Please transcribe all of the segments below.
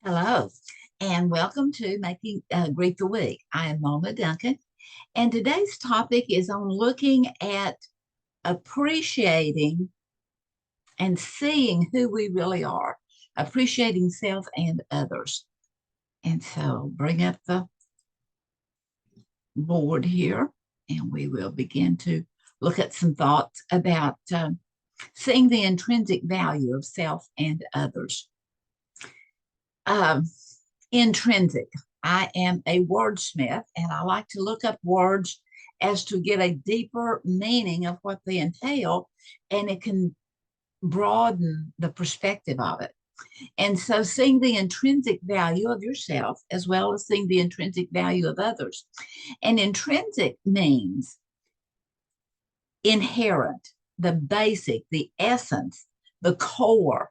Hello, and welcome to Making Greet the Week. I am Mama Duncan, and today's topic is on looking at appreciating and seeing who we really are, appreciating self and others. And so, bring up the board here, and we will begin to look at some thoughts about seeing the intrinsic value of self and others. Um, Intrinsic. I am a wordsmith and I like to look up words as to get a deeper meaning of what they entail, and it can broaden the perspective of it. And so, seeing the intrinsic value of yourself as well as seeing the intrinsic value of others. And intrinsic means inherent, the basic, the essence, the core,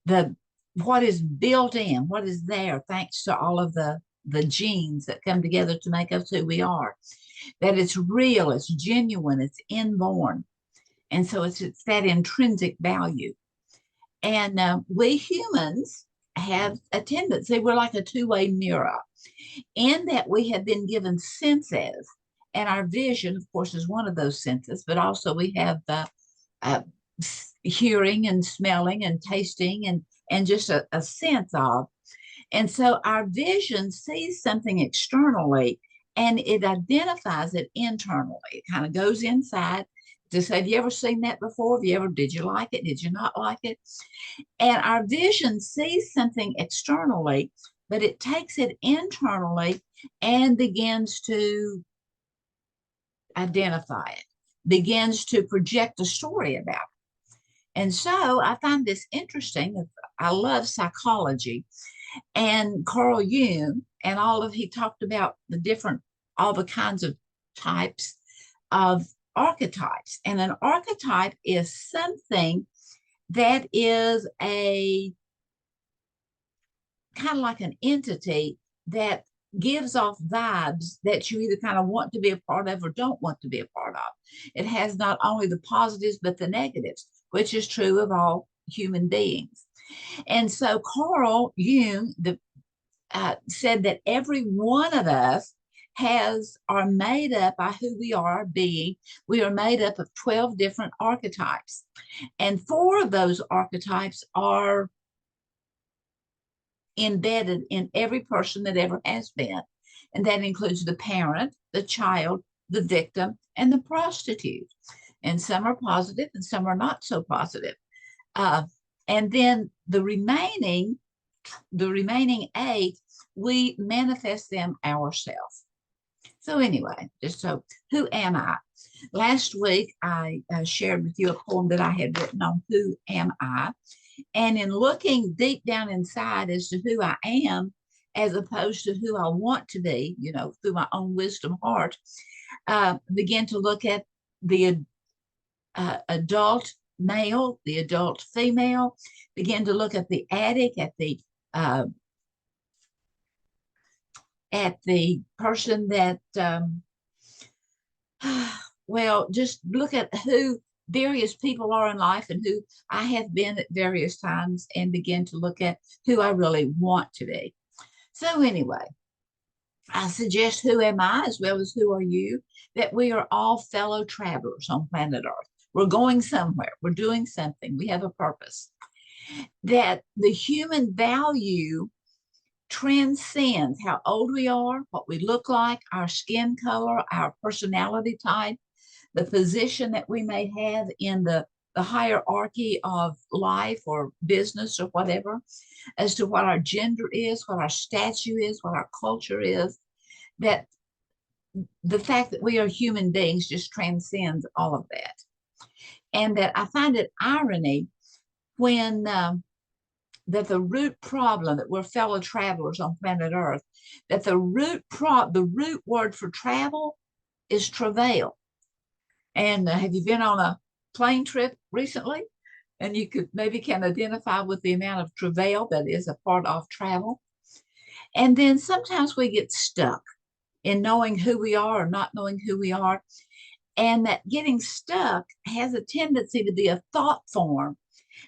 the what is built in, what is there, thanks to all of the genes that come together to make us who we are. That it's real, it's genuine, it's inborn, and so it's that intrinsic value. And we humans have a tendency, we're like a two-way mirror, in that we have been given senses, and our vision, of course, is one of those senses, but also we have the uh, hearing and smelling and tasting and just a sense of. And so our vision sees something externally and it identifies it internally. It kind of goes inside to say, have you ever seen that before? Did you like it? Did you not like it? And our vision sees something externally, but it takes it internally and begins to identify it, begins to project a story about it. And so I find this interesting. I love psychology, and Carl Jung and he talked about all the kinds of types of archetypes. And an archetype is something that is a kind of like an entity that gives off vibes that you either kind of want to be a part of or don't want to be a part of. It has not only the positives, but the negatives, which is true of all human beings. And so Carl Jung said that every one of us are made up by who we are being. We are made up of 12 different archetypes. And four of those archetypes are embedded in every person that ever has been. And that includes the parent, the child, the victim, and the prostitute. And some are positive and some are not so positive. Uh, and then the remaining eight, we manifest them ourselves. So anyway, who am I? Last week, I shared with you a poem that I had written on who am I. And in looking deep down inside as to who I am, as opposed to who I want to be, through my own wisdom heart, begin to look at the adult male, the adult female, begin to look at the addict, at the person that, well, just look at who various people are in life and who I have been at various times and begin to look at who I really want to be. So anyway, I suggest who am I as well as who are you, that we are all fellow travelers on planet Earth. We're going somewhere. We're doing something. We have a purpose. That the human value transcends how old we are, what we look like, our skin color, our personality type, the position that we may have in the hierarchy of life or business or whatever, as to what our gender is, what our statue is, what our culture is, that the fact that we are human beings just transcends all of that. And that I find it irony when that the root problem that we're fellow travelers on planet Earth, that the root word for travel is travail. And have you been on a plane trip recently? And you can identify with the amount of travail that is a part of travel. And then sometimes we get stuck in knowing who we are or not knowing who we are. And that getting stuck has a tendency to be a thought form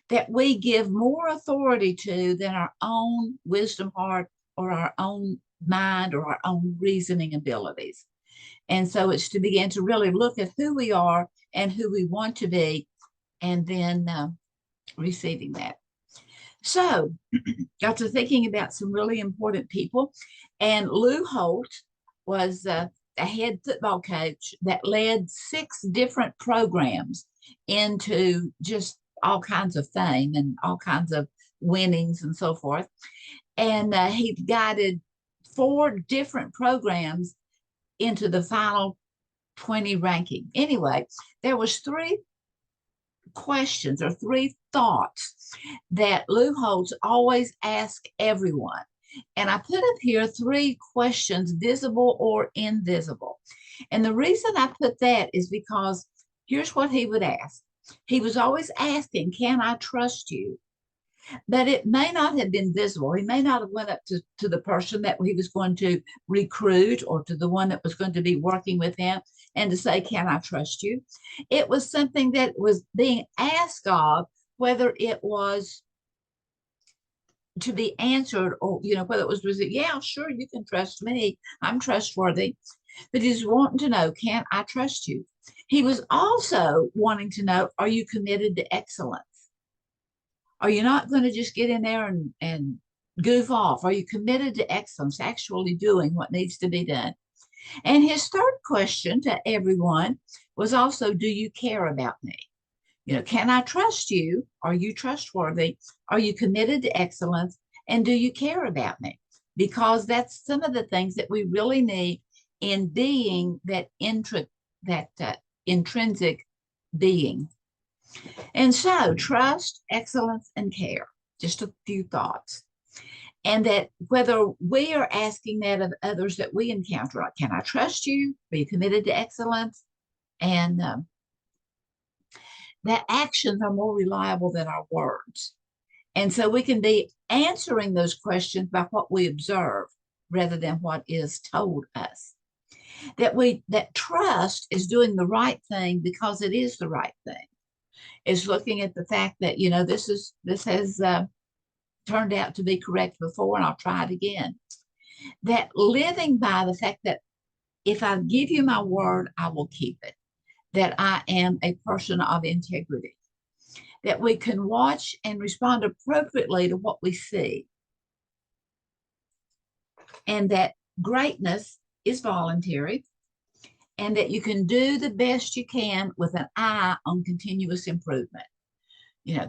that we give more authority to than our own wisdom heart or our own mind or our own reasoning abilities. And so it's to begin to really look at who we are and who we want to be, and then receiving that. So got to thinking about some really important people. And Lou Holt was a head football coach that led 6 different programs into just all kinds of fame and all kinds of winnings and so forth. And he guided 4 different programs into the final 20 ranking. Anyway, there was 3 questions or 3 thoughts that Lou Holtz always asked everyone. And I put up here 3 questions, visible or invisible. And the reason I put that is because here's what he would ask. He was always asking, can I trust you? But it may not have been visible. He may not have went up to the person that he was going to recruit or to the one that was going to be working with him and to say, can I trust you? It was something that was being asked of, whether it was to be answered or, whether it was yeah, sure, you can trust me. I'm trustworthy. But he's wanting to know, can I trust you? He was also wanting to know, are you committed to excellence? Are you not going to just get in there and goof off? Are you committed to excellence, actually doing what needs to be done? And his third question to everyone was also, do you care about me? Can I trust you? Are you trustworthy? Are you committed to excellence? And do you care about me? Because that's some of the things that we really need in being that intrinsic being. And so trust, excellence, and care, just a few thoughts. And that whether we are asking that of others that we encounter, like, can I trust you? Are you committed to excellence? And that actions are more reliable than our words. And so we can be answering those questions by what we observe rather than what is told us. That trust is doing the right thing because it is the right thing. Is looking at the fact that this has turned out to be correct before, and I'll try it again. That living by the fact that if I give you my word, I will keep it. That I am a person of integrity. That we can watch and respond appropriately to what we see. And that greatness is voluntary. And that you can do the best you can with an eye on continuous improvement.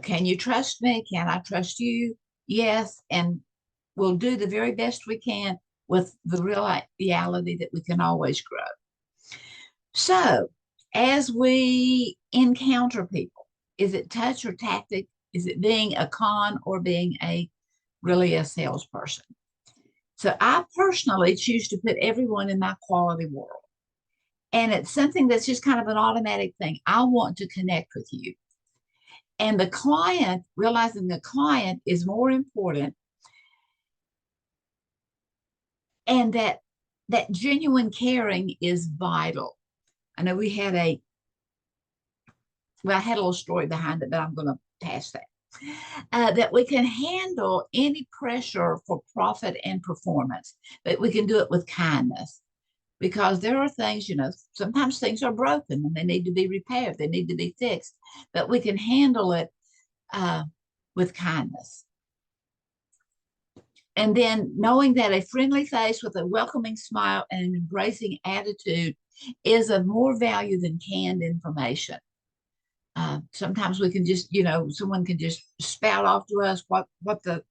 Can you trust me? Can I trust you? Yes. And we'll do the very best we can with the reality that we can always grow. So as we encounter people, is it touch or tactic? Is it being a con or being really a salesperson? So I personally choose to put everyone in my quality world. And it's something that's just kind of an automatic thing. I want to connect with you. And the client, realizing the client is more important, and that genuine caring is vital. I know I had a little story behind it, but I'm going to pass that. That we can handle any pressure for profit and performance, but we can do it with kindness. Because there are things, sometimes things are broken and they need to be repaired, they need to be fixed, but we can handle it with kindness. And then knowing that a friendly face with a welcoming smile and an embracing attitude is of more value than canned information. Sometimes we can just, someone can just spout off to us what the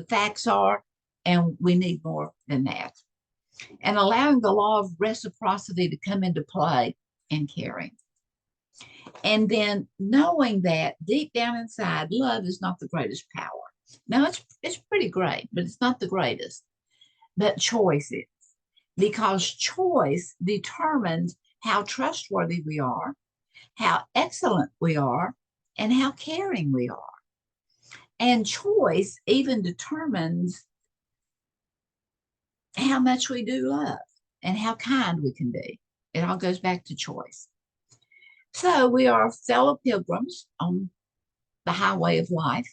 facts are, and we need more than that. And allowing the law of reciprocity to come into play in caring. And then knowing that deep down inside, love is not the greatest power. Now, it's pretty great, but it's not the greatest. But choice is. Because choice determines how trustworthy we are, how excellent we are, and how caring we are. And choice even determines how much we do love and how kind we can be. It all goes back to choice. So we are fellow pilgrims on the highway of life,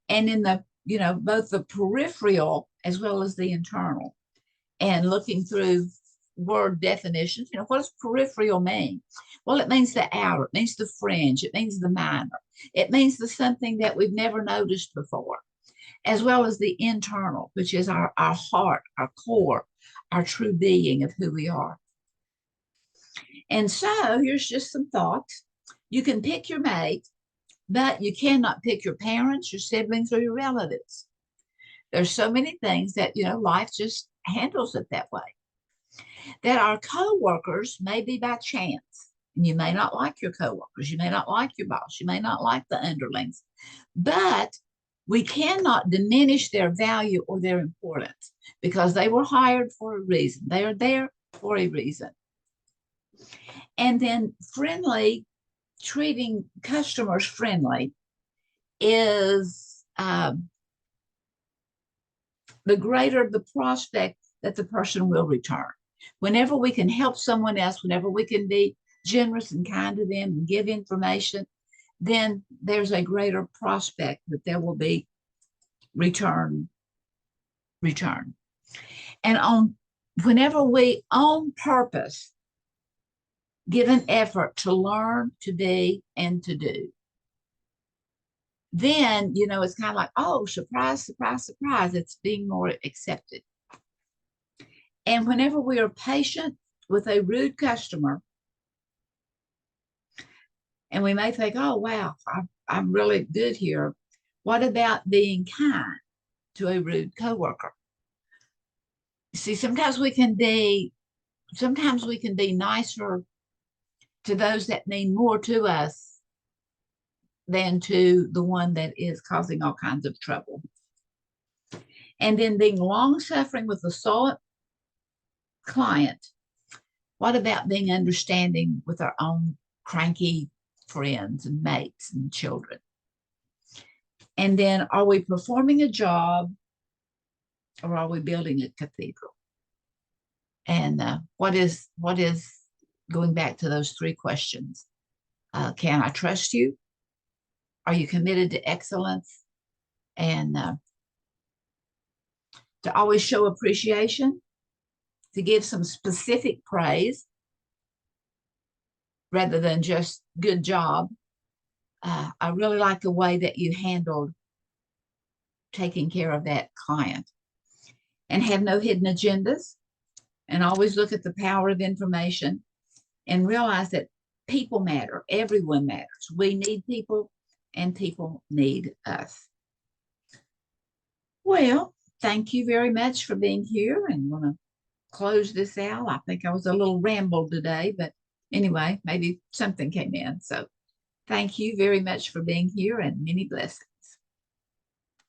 and in the, both the peripheral as well as the internal, and looking through word definitions. What does peripheral mean? Well, it means the outer, it means the fringe, it means the minor, it means the something that we've never noticed before, as well as the internal, which is our heart, our core, our true being of who we are. And so here's just some thoughts. You can pick your mate, but you cannot pick your parents, your siblings, or your relatives. There's so many things that, life just handles it that way. That our coworkers may be by chance. And you may not like your coworkers. You may not like your boss. You may not like the underlings. But we cannot diminish their value or their importance because they were hired for a reason. They are there for a reason. And then treating customers friendly is the greater the prospect that the person will return. Whenever we can help someone else, whenever we can be generous and kind to them and give information, then there's a greater prospect that there will be return. And whenever we on purpose give an effort to learn, to be, and to do, then, it's kind of like, oh, surprise, surprise, surprise, it's being more accepted. And whenever we are patient with a rude customer, and we may think, oh, wow, I'm really good here. What about being kind to a rude coworker? See, sometimes we can be nicer to those that mean more to us than to the one that is causing all kinds of trouble. And then being long-suffering with the client. What about being understanding with our own cranky friends and mates and children? And then, are we performing a job or are we building a cathedral? And what is going back to those three questions? Can I trust you? Are you committed to excellence? And to always show appreciation, to give some specific praise rather than just good job. I really like the way that you handled taking care of that client, and have no hidden agendas, and always look at the power of information and realize that people matter. Everyone matters. We need people and people need us. Well, thank you very much for being here, and I'm going to close this out. I think I was a little rambled today, but anyway, maybe something came in. So thank you very much for being here, and many blessings.